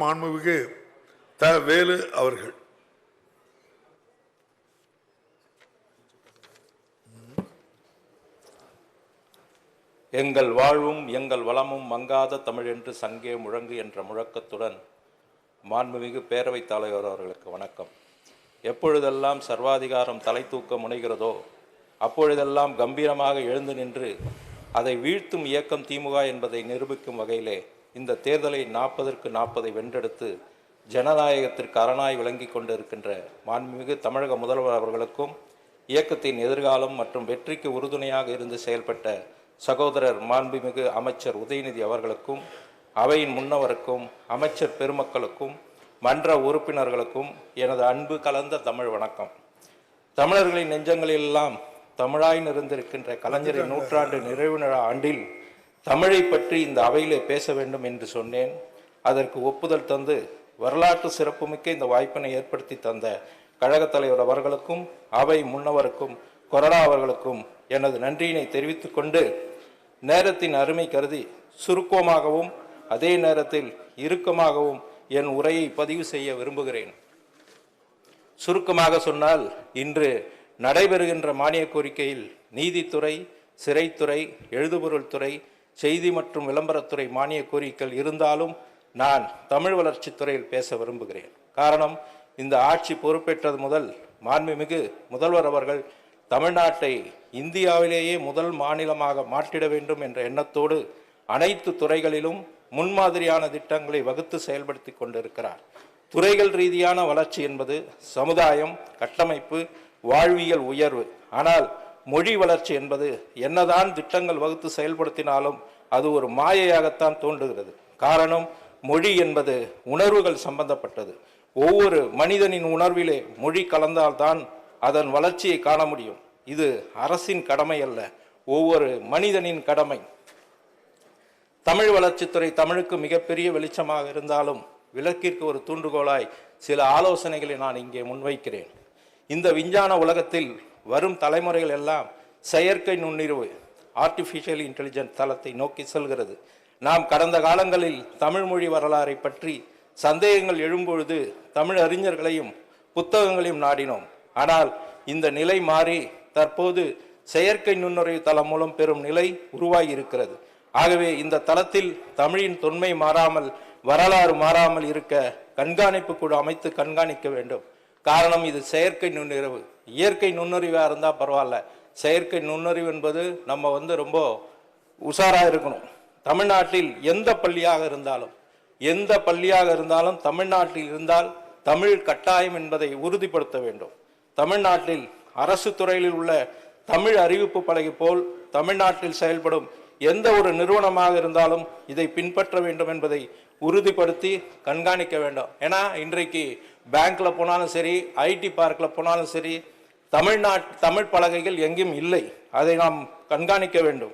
மாண்புமிகு த. வேலு அவர்கள். எங்கள் வாழ்வும் எங்கள் வளமும் மங்காத தமிழ் என்று சங்கே முழங்கு என்ற முழக்கத்துடன் மாண்புமிகு பேரவைத் தலைவர் அவர்களுக்கு வணக்கம். எப்பொழுதெல்லாம் சர்வாதிகாரம் தலை தூக்க முனைகிறதோ அப்பொழுதெல்லாம் கம்பீரமாக எழுந்து நின்று அதை வீழ்த்தும் இயக்கம் திமுக என்பதை நிரூபிக்கும் வகையிலே இந்த தேர்தலை 40க்கு 40 வென்றெடுத்து ஜனநாயகத்திற்கு அரணாய் விளங்கி கொண்டிருக்கின்ற மாண்புமிகு தமிழக முதல்வர் அவர்களுக்கும் இயக்கத்தின் எதிர்காலம் மற்றும் வெற்றிக்கு உறுதுணையாக இருந்து செயல்பட்ட சகோதரர் மாண்புமிகு அமைச்சர் உதயநிதி அவர்களுக்கும் அவையின் முன்னவருக்கும் அமைச்சர் பெருமக்களுக்கும் மன்ற உறுப்பினர்களுக்கும் எனது அன்பு கலந்த தமிழ் வணக்கம். தமிழர்களின் நெஞ்சங்களிலெல்லாம் தமிழாய் நிறைந்திருக்கின்ற கலைஞரின் நூற்றாண்டு நிறைவு நாள் ஆண்டில் தமிழை பற்றி இந்த அவையிலே பேச வேண்டும் என்று சொன்னேன். அதற்கு ஒப்புதல் தந்து வரலாற்று சிறப்புமிக்க இந்த வாய்ப்பினை ஏற்படுத்தி தந்த கழகத் தலைவர் அவர்களுக்கும் அவை முன்னவருக்கும் கொறடா அவர்களுக்கும் எனது நன்றியினை தெரிவித்துக் கொண்டு நேரத்தின் அருமை கருதி சுருக்கமாகவும் அதே நேரத்தில் இறுக்கமாகவும் என் உரையை பதிவு செய்ய விரும்புகிறேன். சுருக்கமாக சொன்னால், இன்று நடைபெறுகின்ற மானிய கோரிக்கையில் நீதித்துறை, சிறைத்துறை, எழுதுபொருள் துறை, செய்தி மற்றும் விளம்பரத்துறை மானிய கோரிக்கைகள் இருந்தாலும் நான் தமிழ் வளர்ச்சித்துறையில் பேச விரும்புகிறேன். காரணம், இந்த ஆட்சி பொறுப்பேற்றது முதல் மாண்புமிகு முதல்வர் அவர்கள் தமிழ்நாட்டை இந்தியாவிலேயே முதல் மாநிலமாக மாற்றிட வேண்டும் என்ற எண்ணத்தோடு அனைத்து துறைகளிலும் முன்மாதிரியான திட்டங்களை வகுத்து செயல்படுத்தி கொண்டிருக்கிறார். துறைகள் ரீதியான வளர்ச்சி என்பது சமுதாயம், கட்டமைப்பு, வாழ்வியல் உயர்வு. ஆனால் மொழி வளர்ச்சி என்பது என்னதான் திட்டங்கள் வகுத்து செயல்படுத்தினாலும் அது ஒரு மாயையாகத்தான் தோன்றுகிறது. காரணம், மொழி என்பது உணர்வுகள் சம்பந்தப்பட்டது. ஒவ்வொரு மனிதனின் உணர்விலே மொழி கலந்தால்தான் அதன் வளர்ச்சியை காண முடியும். இது அரசின் கடமை அல்ல, ஒவ்வொரு மனிதனின் கடமை. தமிழ் வளர்ச்சித்துறை தமிழுக்கு மிகப்பெரிய வெளிச்சமாக இருந்தாலும் விளக்கிற்கு ஒரு தூண்டுகோலாய் சில ஆலோசனைகளை நான் இங்கே முன்வைக்கிறேன். இந்த விஞ்ஞான உலகத்தில் வரும் தலைமுறைகள் எல்லாம் செயற்கை நுண்ணறிவு, ஆர்டிஃபிஷியல் இன்டெலிஜென்ஸ் தளத்தை நோக்கி செல்கிறது. நாம் கடந்த காலங்களில் தமிழ் மொழி வரலாறை பற்றி சந்தேகங்கள் எழும்பொழுது தமிழ் அறிஞர்களையும் புத்தகங்களையும் நாடினோம். ஆனால் இந்த நிலை மாறி தற்போது செயற்கை நுண்ணறிவு தளம் மூலம் பெறும் நிலை உருவாகி இருக்கிறது. ஆகவே இந்த தளத்தில் தமிழின் தொன்மை மாறாமல், வரலாறு மாறாமல் இருக்க கண்காணிப்பு குழு அமைத்து கண்காணிக்க வேண்டும். காரணம், இது செயற்கை நுண்ணறிவு. இயற்கை நுண்ணறிவாக இருந்தால் பரவாயில்ல, செயற்கை நுண்ணறிவு என்பது நம்ம ரொம்ப உஷாராக இருக்கணும். தமிழ்நாட்டில் எந்த பள்ளியாக இருந்தாலும் தமிழ்நாட்டில் இருந்தால் தமிழ் கட்டாயம் என்பதை உறுதிப்படுத்த வேண்டும். தமிழ்நாட்டில் அரசு துறையில் உள்ள தமிழ் அறிவிப்பு பலகை போல் தமிழ்நாட்டில் செயல்படும் எந்த ஒரு நிறுவனமாக இருந்தாலும் இதை பின்பற்ற வேண்டும் என்பதை உறுதிப்படுத்தி கண்காணிக்க வேண்டும். ஏன்னா இன்றைக்கு பேங்க்ல போனாலும் சரி, ஐடி பார்க்கில் போனாலும் சரி, தமிழ் பலகைகள் எங்கேயும் இல்லை. அதை நாம் கண்காணிக்க வேண்டும்.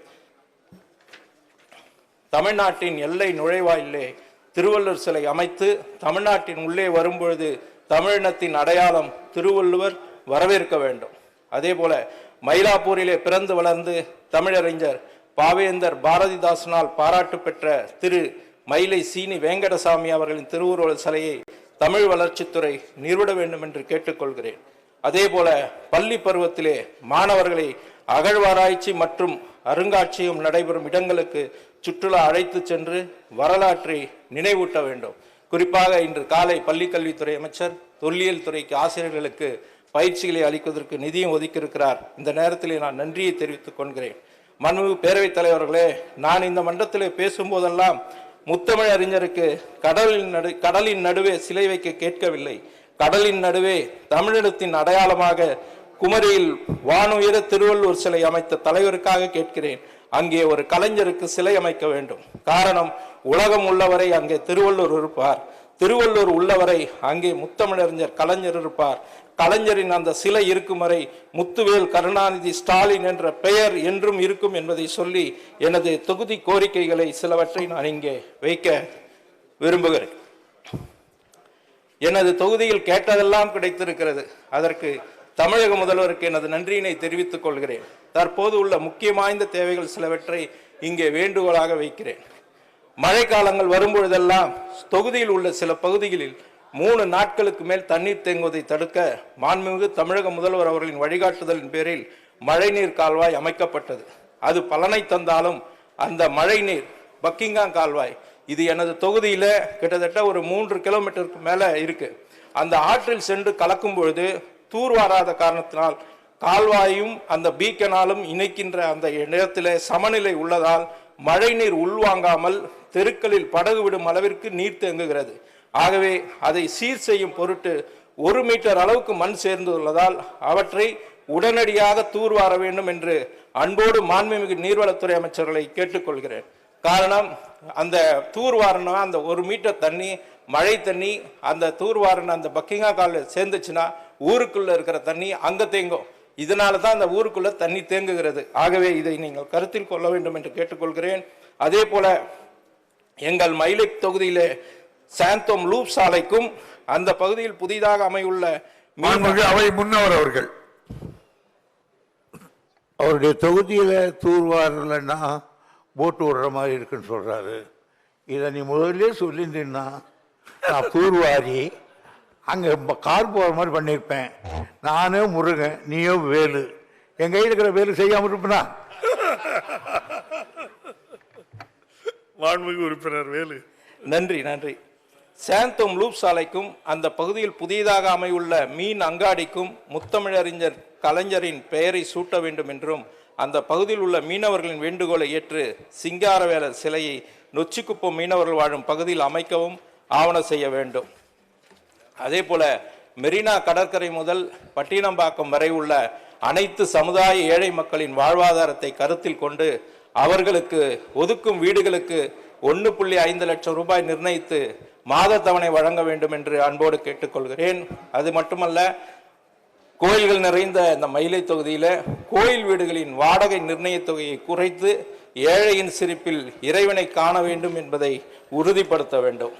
தமிழ்நாட்டின் எல்லை நுழைவாயிலே திருவள்ளுவர் சிலை அமைத்து தமிழ்நாட்டின் உள்ளே வரும்பொழுது தமிழினத்தின் அடையாளம் திருவள்ளுவர் வரவேற்க வேண்டும். அதே போல மயிலாப்பூரிலே பிறந்து வளர்ந்து தமிழறிஞர் பாவேந்தர் பாரதிதாசனால் பாராட்டு பெற்ற திரு மயிலை சீனி வேங்கடசாமி அவர்களின் திருவுருவ சிலையை தமிழ் வளர்ச்சித்துறை நிறுவிட வேண்டும் என்று கேட்டுக்கொள்கிறேன். அதே போல பள்ளி பருவத்திலே மாணவர்களை அகழ்வாராய்ச்சி மற்றும் அருங்காட்சியகம் நடைபெறும் இடங்களுக்கு சுற்றுலா அழைத்து சென்று வரலாற்றை நினைவூட்ட வேண்டும். குறிப்பாக இன்று காலை பள்ளிக்கல்வித்துறை அமைச்சர் தொல்லியல் துறைக்கு ஆசிரியர்களுக்கு பயிற்சிகளை அளிப்பதற்கு நிதியும் ஒதுக்கியிருக்கிறார். இந்த நேரத்திலே நான் நன்றியை தெரிவித்துக் கொள்கிறேன். மாண்புமிகு பேரவைத் தலைவர்களே, நான் இந்த மன்றத்திலே பேசும்போதெல்லாம் முத்தமிழ் அறிஞருக்கு கடலின் நடுவே சிலை வைக்க கேட்கவில்லை. கடலின் நடுவே தமிழினத்தின் அடையாளமாக குமரியில் வானுயர திருவள்ளுவர் சிலை அமைத்த தலைவருக்காக கேட்கிறேன். அங்கே ஒரு கலைஞருக்கு சிலை அமைக்க வேண்டும். காரணம், உலகம் உள்ளவரை அங்கே திருவள்ளுவர் இருப்பார், திருவள்ளுவர் உள்ளவரை அங்கே முத்தமிழறிஞர் கலைஞர் இருப்பார். கலைஞரின் அந்த சிலை இருக்கும் வரை முத்துவேல் கருணாநிதி ஸ்டாலின் என்ற பெயர் என்றும் இருக்கும் என்பதை சொல்லி எனது தொகுதி கோரிக்கைகளை சிலவற்றை நான் இங்கே வைக்க விரும்புகிறேன். எனது தொகுதியில் கேட்டதெல்லாம் கிடைத்திருக்கிறது. அதற்கு தமிழக முதல்வருக்கு எனது நன்றியினை தெரிவித்துக் கொள்கிறேன். தற்போது உள்ள முக்கிய வாய்ந்த தேவைகள் சிலவற்றை இங்கே வேண்டுகோளாக வைக்கிறேன். மழைக்காலங்கள் வரும்பொழுதெல்லாம் தொகுதியில் உள்ள சில பகுதிகளில் 3 நாட்களுக்கு மேல் தண்ணீர் தேங்குவதை தடுக்க மாண்புமிகு தமிழக முதல்வர் அவர்களின் வழிகாட்டுதலின் பேரில் மழைநீர் கால்வாய் அமைக்கப்பட்டது. அது பலனை தந்தாலும் அந்த மழைநீர் பக்கிங்காம் கால்வாய் இது எனது தொகுதியில கிட்டத்தட்ட ஒரு 3 கிலோமீட்டருக்கு மேல இருக்கு. அந்த ஆற்றில் சென்று கலக்கும் பொழுது தூர்வாராத காரணத்தினால் கால்வாயும் அந்த பீக்கனாலும் இணைக்கின்ற அந்த இடத்திலே சமநிலை உள்ளதால் மழைநீர் உள்வாங்காமல் தெருக்களில் படகு விடும் அளவிற்கு நீர் தேங்குகிறது. ஆகவே அதை சீர் செய்யும் பொருட்டு 1 மீட்டர் அளவுக்கு மண் சேர்ந்துள்ளதால் அவற்றை உடனடியாக தூர்வார வேண்டும் என்று அன்போடு மாண்புமிகு நீர்வளத்துறை அமைச்சர்களை கேட்டுக்கொள்கிறேன். காரணம், அந்த தூர்வாரனா அந்த 1 மீட்டர் தண்ணி மழை தண்ணி அந்த தூர்வாரன அந்த பக்கிங்கா காலில் சேர்ந்துச்சுன்னா ஊருக்குள்ள இருக்கிற தண்ணி அங்க தேங்கும். இதனால தான் அந்த ஊருக்குள்ள தண்ணி தேங்குகிறது. ஆகவே இதை நீங்கள் கருத்தில் கொள்ள வேண்டும் என்று கேட்டுக்கொள்கிறேன். அதே போல எங்கள் மயிலை தொகுதியிலே சாந்தோம் லூப் சாலைக்கும் அந்த பகுதியில் புதிதாக அமையுள்ள அவை முன்னவர் அவர்கள் அவருடைய தொகுதியில தூர்வாரலன்னா போட்டு விடுற மாதிரி இருக்குன்னு சொல்றாரு. இதை நீ முதல்ல சொல்லியிருந்தீங்கன்னா நான் தூர்வாரி அங்கே கார் போகிற மாதிரி பண்ணியிருப்பேன். நானே முருகன், நீயோ வேலு, என் கையில் இருக்கிற வேலு செய்யாமல் இருப்பனா? மாண்புமிகு உறுப்பினர் வேலு. நன்றி நன்றி. சாந்தோம் லூப் சாலைக்கும் அந்த பகுதியில் புதிதாக அமையுள்ள மீன் அங்காடிக்கும் முத்தமிழறிஞர் கலைஞரின் பெயரை சூட்ட வேண்டும் என்றும் அந்த பகுதியில் உள்ள மீனவர்களின் வேண்டுகோளை ஏற்று சிங்காரவேலர் சிலையை நொச்சிக்குப்பம் மீனவர்கள் வாழும் பகுதியில் அமைக்கவும் ஆவணம் செய்ய வேண்டும். அதே போல மெரினா கடற்கரை முதல் பட்டினம்பாக்கம் வரை உள்ள அனைத்து சமுதாய ஏழை மக்களின் வாழ்வாதாரத்தை கருத்தில் கொண்டு அவர்களுக்கு ஒதுக்கும் வீடுகளுக்கு 1.5 லட்சம் ரூபாய் நிர்ணயித்து மாத தவணை வழங்க வேண்டும் என்று அன்போடு கேட்டுக்கொள்கிறேன். அது மட்டுமல்ல, கோயில்கள் நிறைந்த இந்த மயிலை தொகுதியில கோயில் வீடுகளின் வாடகை நிர்ணய தொகையை குறைத்து ஏழையின் சிரிப்பில் இறைவனை காண வேண்டும் என்பதை உறுதிப்படுத்த வேண்டும்.